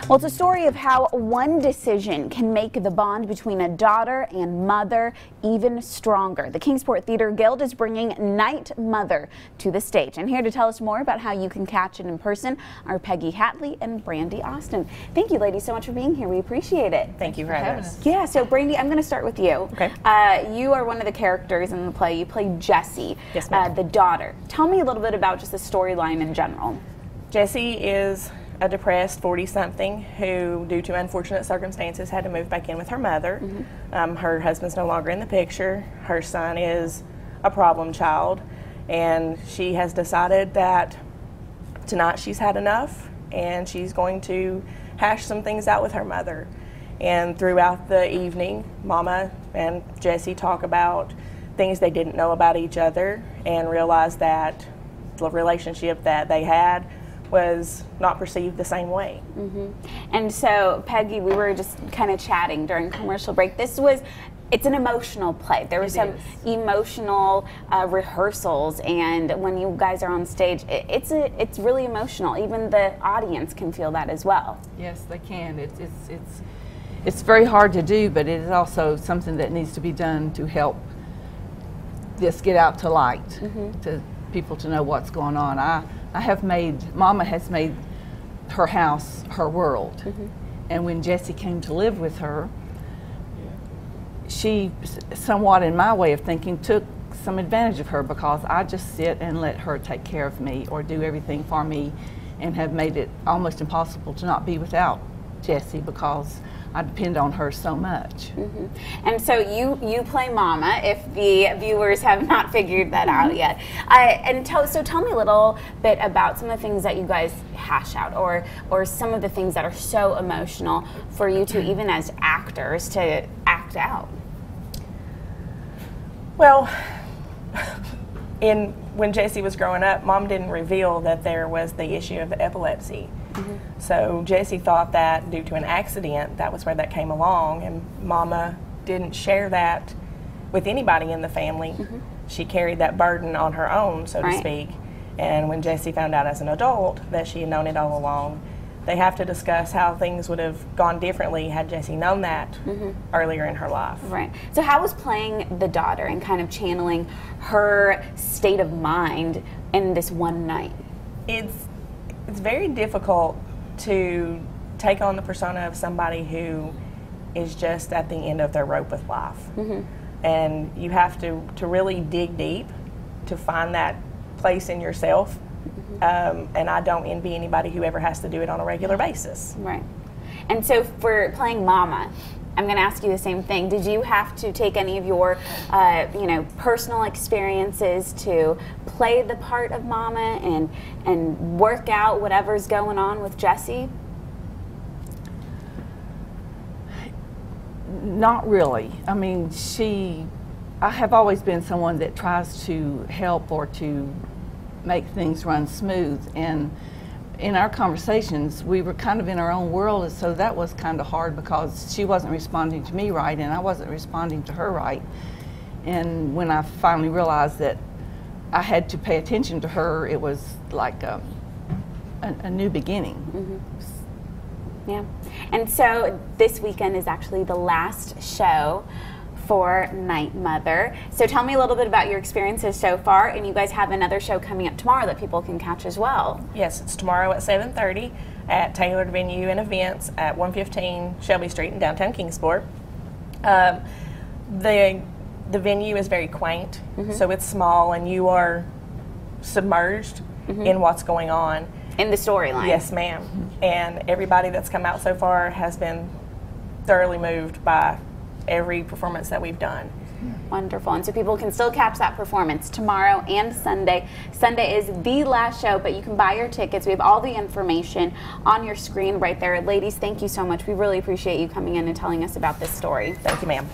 Well, it's a story of how one decision can make the bond between a daughter and mother even stronger. The Kingsport Theatre Guild is bringing Night Mother to the stage. And here to tell us more about how you can catch it in person are Peggy Hatley and Brandi Austin. Thank you, ladies, so much for being here. We appreciate it. Thank you for having us. Yeah, so Brandi, I'm going to start with you. Okay. You are one of the characters in the play. You play Jessie, yes, ma'am. The daughter. Tell me a little bit about just the storyline in general. Jessie is a depressed 40-something who, due to unfortunate circumstances, had to move back in with her mother. Her husband's no longer in the picture. Her son is a problem child, and she has decided that tonight she's had enough, and she's going to hash some things out with her mother. And throughout the evening, Mama and Jessie talk about things they didn't know about each other and realize that the relationship that they had was not perceived the same way. And so, Peggy, we were just kind of chatting during commercial break. It's an emotional play. There were some emotional rehearsals, and when you guys are on stage, it's really emotional. Even the audience can feel that as well. Yes, they can. It's very hard to do, but it is also something that needs to be done to help this get out to light, to people to know what's going on. Mama has made her house her world. And when Jessie came to live with her, she, somewhat in my way of thinking, took some advantage of her, because I just sit and let her take care of me or do everything for me, and have made it almost impossible to not be without Jessie, because I depend on her so much. And so you play Mama, if the viewers have not figured that out yet. So tell me a little bit about some of the things that you guys hash out, or some of the things that are so emotional for you two, even as actors, to act out. Well, when Jessie was growing up, Mom didn't reveal that there was the issue of the epilepsy. So Jessie thought that due to an accident, that was where that came along, and Mama didn't share that with anybody in the family. She carried that burden on her own, so to speak. And when Jessie found out as an adult that she had known it all along, they have to discuss how things would have gone differently had Jessie known that earlier in her life. Right. So how was playing the daughter and kind of channeling her state of mind in this one night? It's very difficult to take on the persona of somebody who is just at the end of their rope with life. And you have to really dig deep to find that place in yourself. And I don't envy anybody who ever has to do it on a regular basis. Right. And so for playing Mama, I'm going to ask you the same thing. Did you have to take any of your, personal experiences to play the part of Mama and work out whatever's going on with Jessie? Not really. I mean, I have always been someone that tries to help or to make things run smooth, and in our conversations we were kind of in our own world, and so that was kind of hard, because she wasn't responding to me right and I wasn't responding to her right. And when I finally realized that I had to pay attention to her, it was like a new beginning. Yeah. And so this weekend is actually the last show for Night Mother. So tell me a little bit about your experiences so far, and you guys have another show coming up tomorrow that people can catch as well. Yes, it's tomorrow at 7:30 at Tailored Venue and Events at 115 Shelby Street in downtown Kingsport. The venue is very quaint, so it's small, and you are submerged in what's going on. In the storyline. Yes, ma'am. And everybody that's come out so far has been thoroughly moved by every performance that we've done. Wonderful. And so people can still catch that performance tomorrow and Sunday. Sunday is the last show, but you can buy your tickets. We have all the information on your screen right there. Ladies, thank you so much. We really appreciate you coming in and telling us about this story. Thank you, ma'am.